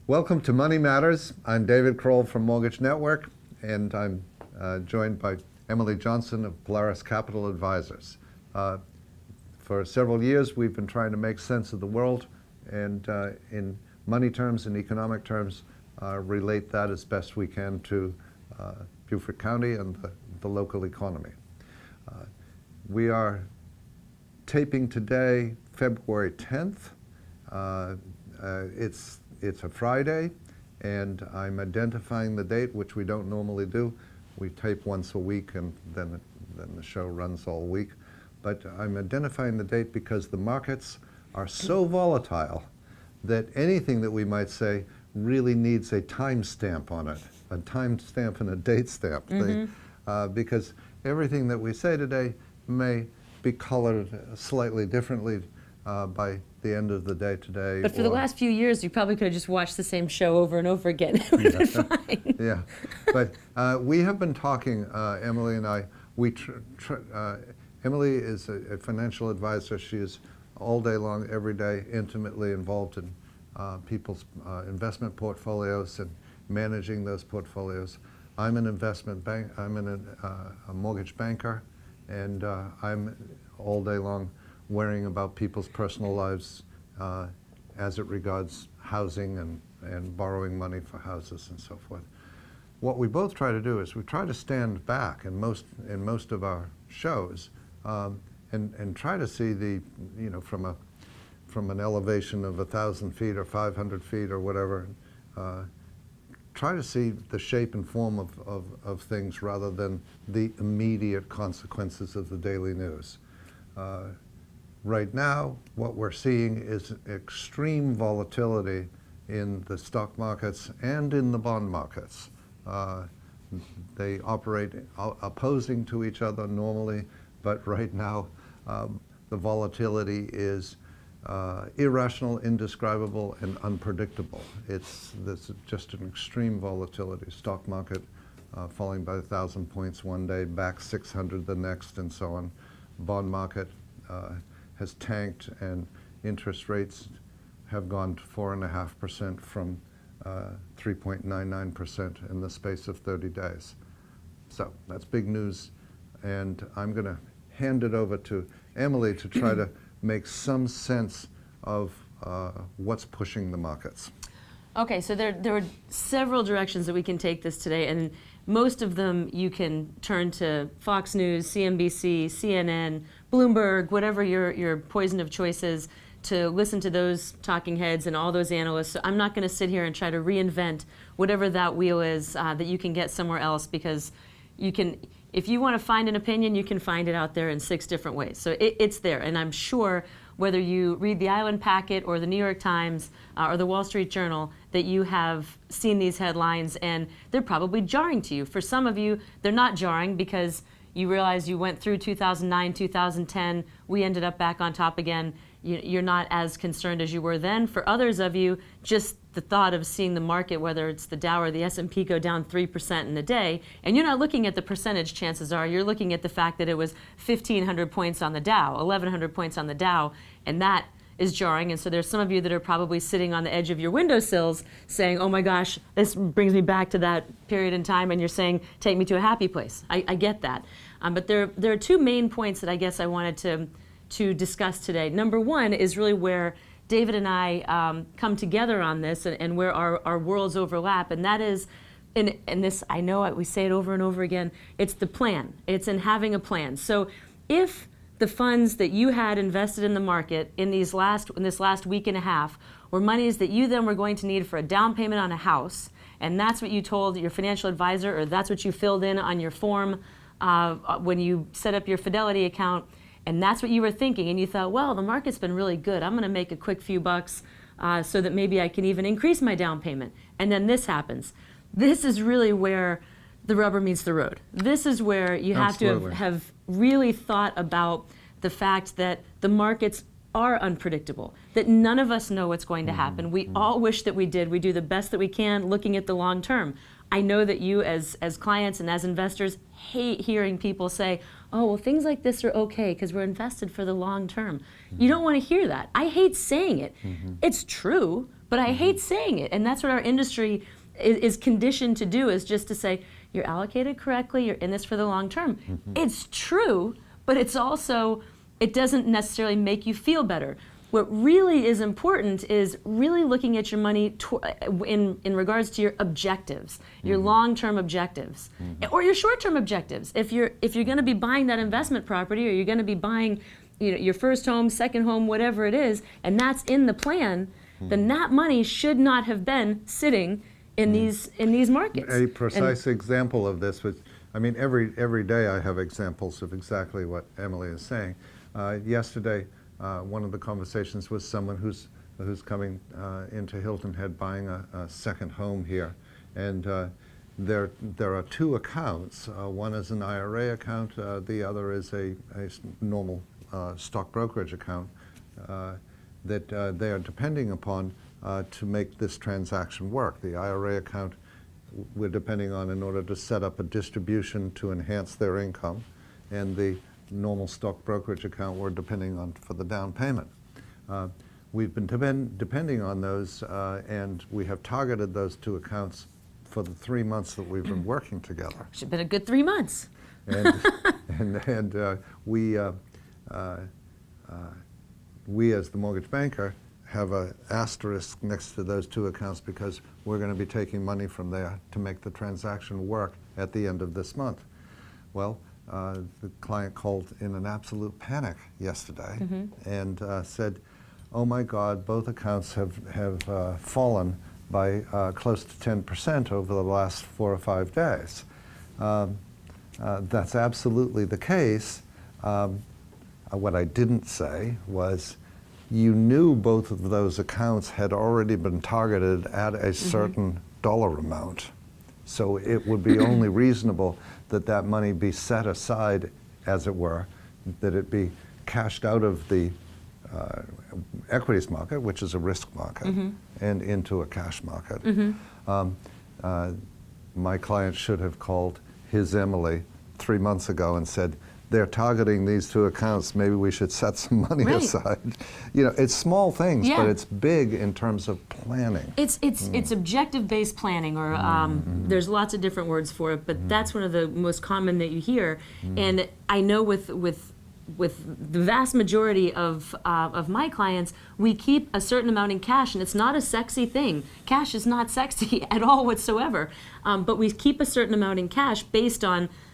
Welcome to Money Matters. I'm DCrowell from Mortgage Network, and I'm joined by Emily Johnson of Polaris Capital Advisors. For several years, we've been trying to make sense of the world and in money terms and economic terms, relate that as best we can to Beaufort County and the local economy. We are taping today, February 10th. It's a Friday, and I'm identifying the date, which we don't normally do. We tape once a week, and then the show runs all week. But I'm identifying the date because the markets are so volatile that anything that we might say really needs a timestamp on it, a timestamp and a date stamp. Because everything that we say today may be colored slightly differently by the end of the day today. But for the last few years, you probably could have just watched the same show over and over again. It would have been fine. Yeah, but we have been talking, Emily and I. Emily is a financial advisor. She is all day long, every day, intimately involved in people's investment portfolios and managing those portfolios. I'm an investment bank. I'm a mortgage banker, and I'm all day long worrying about people's personal lives as it regards housing and borrowing money for houses and so forth. What we both try to do is we try to stand back in most of our shows and try to see from an elevation of 1,000 feet or 500 feet or whatever, try to see the shape and form of things rather than the immediate consequences of the daily news. Right now, what we're seeing is extreme volatility in the stock markets and in the bond markets. They operate opposing to each other normally, but right now the volatility is irrational, indescribable, and unpredictable. There's just an extreme volatility. Stock market falling by 1,000 points one day, back 600 the next, and so on. Bond market has tanked, and interest rates have gone to 4.5% from 3.99% in the space of 30 days. So that's big news, and I'm going to hand it over to Emily to try to make some sense of what's pushing the markets. Okay, so there are several directions that we can take this today, and most of them you can turn to Fox News, CNBC, CNN, Bloomberg, whatever your poison of choice is, to listen to those talking heads and all those analysts. So I'm not going to sit here and try to reinvent whatever that wheel is that you can get somewhere else, because you can, if you want to find an opinion, you can find it out there in 6 different ways. So it's there, and I'm sure whether you read the Island Packet or the New York Times or the Wall Street Journal, that you have seen these headlines, and they're probably jarring to you. For some of you, they're not jarring because you realize you went through 2009, 2010, we ended up back on top again. You're not as concerned as you were then. For others of you, just the thought of seeing the market, whether it's the Dow or the S&P, go down 3% in a day, and you're not looking at the percentage, chances are, you're looking at the fact that it was 1,500 points on the Dow, 1,100 points on the Dow, and that is jarring. And so there's some of you that are probably sitting on the edge of your windowsills saying, oh my gosh, this brings me back to that period in time, and you're saying, take me to a happy place. I get that. But there are 2 main points that I guess I wanted to discuss today. Number one is really where David and I come together on this, and where our worlds overlap, and that is, and this, I know we say it over and over again, it's the plan. It's in having a plan. So if the funds that you had invested in the market in this last week and a half were monies that you then were going to need for a down payment on a house, and that's what you told your financial advisor, or that's what you filled in on your form when you set up your Fidelity account, and that's what you were thinking, and you thought, well, the market's been really good, I'm going to make a quick few bucks so that maybe I can even increase my down payment. And then this happens. This is really where the rubber meets the road. This is where you have to have really thought about the fact that the markets are unpredictable, that none of us know what's going to happen. We all wish that we did. We do the best that we can looking at the long term. I know that you as clients and as investors hate hearing people say, oh, well, things like this are okay because we're invested for the long term. You don't want to hear that. I hate saying it. It's true, but I hate saying it. And that's what our industry is conditioned to do, is just to say, you're allocated correctly, you're in this for the long term. It's true, but it's also, it doesn't necessarily make you feel better. What really is important is really looking at your money in regards to your objectives, your long-term objectives, or your short-term objectives. If you're going to be buying that investment property, or you're going to be buying, your first home, second home, whatever it is, and that's in the plan, then that money should not have been sitting in these markets. A precise example of this was, I mean, every day I have examples of exactly what Emily is saying. Yesterday, one of the conversations was someone who's coming into Hilton Head, buying a second home here, and there are two accounts. One is an IRA account. The other is a normal stock brokerage account that they are depending upon to make this transaction work. The IRA account we're depending on in order to set up a distribution to enhance their income, and the normal stock brokerage account we're depending on for the down payment. We've been depending on those, and we have targeted those two accounts for the 3 months that we've been working together. Should have been a good 3 months. And we as the mortgage banker have an asterisk next to those two accounts because we're going to be taking money from there to make the transaction work at the end of this month. Well, the client called in an absolute panic yesterday and said, oh my God, both accounts have fallen by close to 10% over the last 4 or 5 days. That's absolutely the case. What I didn't say was, you knew both of those accounts had already been targeted at a certain dollar amount. So it would be only reasonable that that money be set aside, as it were, that it be cashed out of the equities market, which is a risk market, and into a cash market. My client should have called his Emily 3 months ago and said, they're targeting these two accounts, maybe we should set some money aside. It's small things, but it's big in terms of planning. It's objective-based planning, or there's lots of different words for it, but that's one of the most common that you hear. And I know with the vast majority of my clients, we keep a certain amount in cash, and it's not a sexy thing. Cash is not sexy at all whatsoever, but we keep a certain amount in cash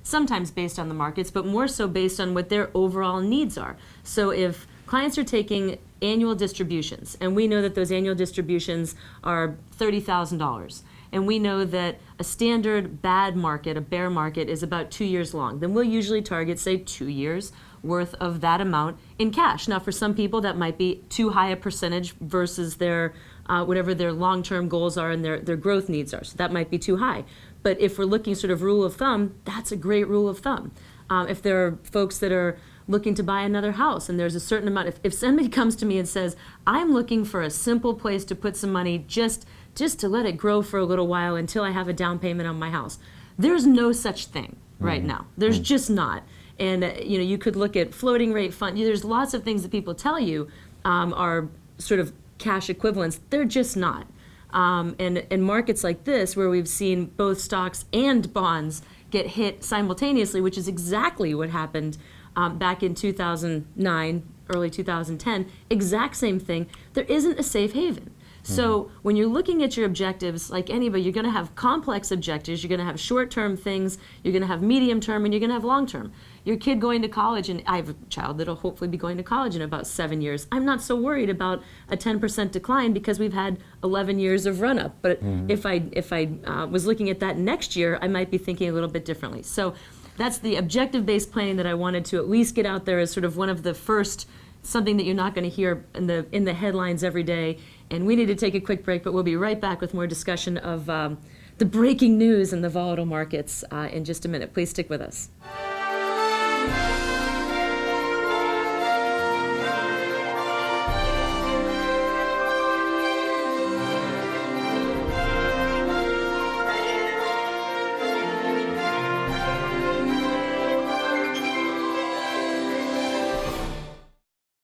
sometimes based on the markets, but more so based on what their overall needs are. So if clients are taking annual distributions, and we know that those annual distributions are $30,000, and we know that a standard bad market, a bear market, is about 2 years long, then we'll usually target, say, 2 years worth of that amount in cash. Now, for some people, that might be too high a percentage versus their whatever their long-term goals are and their growth needs are. So that might be too high. But if we're looking sort of rule of thumb, that's a great rule of thumb. If there are folks that are looking to buy another house and there's a certain amount, if somebody comes to me and says, I'm looking for a simple place to put some money just to let it grow for a little while until I have a down payment on my house, there's no such thing right now. There's just not. And you could look at floating rate fund. There's lots of things that people tell you are sort of cash equivalents. They're just not. And in markets like this, where we've seen both stocks and bonds get hit simultaneously, which is exactly what happened back in 2009, early 2010, exact same thing, there isn't a safe haven. So when you're looking at your objectives, like anybody, you're going to have complex objectives. You're going to have short-term things. You're going to have medium-term, and you're going to have long-term. Your kid going to college, and I have a child that'll hopefully be going to college in about 7 years. I'm not so worried about a 10% decline because we've had 11 years of run-up. But if I was looking at that next year, I might be thinking a little bit differently. So that's the objective-based planning that I wanted to at least get out there as sort of one of the first, something that you're not going to hear in the headlines every day. And we need to take a quick break, but we'll be right back with more discussion of the breaking news in the volatile markets in just a minute. Please stick with us.